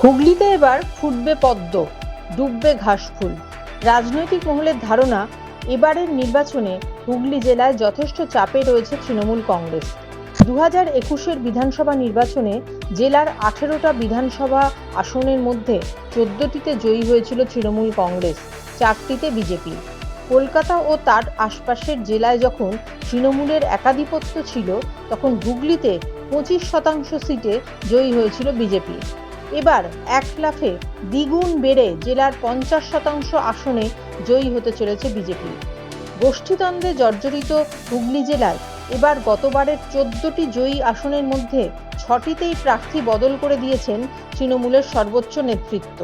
হুগলিতে এবার ফুটবে পদ্ম, ডুববে ঘাসফুল। রাজনৈতিক মহলের ধারণা, এবারের নির্বাচনে হুগলি জেলায় যথেষ্ট চাপে রয়েছে তৃণমূল কংগ্রেস। 2021-এর বিধানসভা নির্বাচনে জেলার 18টা বিধানসভা আসনের মধ্যে 14টিতে জয়ী হয়েছিল তৃণমূল কংগ্রেস, 4টিতে বিজেপি। কলকাতা ও তার আশপাশের জেলায় যখন তৃণমূলের একাধিপত্য ছিল, তখন হুগলিতে 25% সিটে জয়ী হয়েছিল বিজেপি। এবার এক লাফে দ্বিগুণ বেড়ে জেলার 50% আসনে জয়ী হতে চলেছে বিজেপি। গোষ্ঠীদ্বন্দ্বে জর্জরিত হুগলি জেলায় এবার গতবারের 14টি জয়ী আসনের মধ্যে 6টিতেই প্রার্থী বদল করে দিয়েছেন তৃণমূলের সর্বোচ্চ নেতৃত্ব।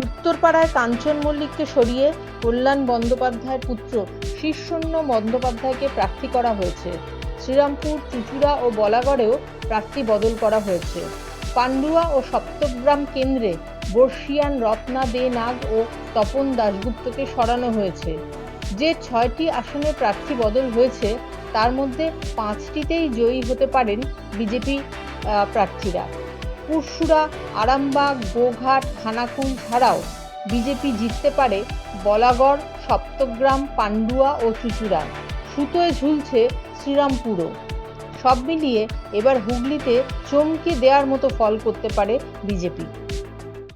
উত্তরপাড়ায় কাঞ্চন মল্লিককে সরিয়ে কল্যাণ বন্দ্যোপাধ্যায়ের পুত্র শীর্ষণ্য বন্দ্যোপাধ্যায়কে প্রার্থী করা হয়েছে। শ্রীরামপুর, চুঁচুড়া ও বলাগড়েও প্রার্থী বদল করা হয়েছে। পান্ডুয়া ও সপ্তগ্রাম কেন্দ্রে বর্ষিয়ান রত্না দে নাগ ও তপন দাশগুপ্তকে সরানো হয়েছে। যে 6টি আসনে প্রার্থী বদল হয়েছে, তার মধ্যে 5টিতেই জয়ী হতে পারেন বিজেপি প্রার্থীরা। পুরসুরা, আরামবাগ, গোঘাট, খানাকুল ছাড়াও বিজেপি জিততে পারে বলাগড়, সপ্তগ্রাম, পান্ডুয়া ও চুঁচুড়া। সুতোয় ঝুলছে শ্রীরামপুরও। সব মিলিয়ে এবার হুগলিতে চমকে দেওয়ার মতো ফল করতে পারে বিজেপি।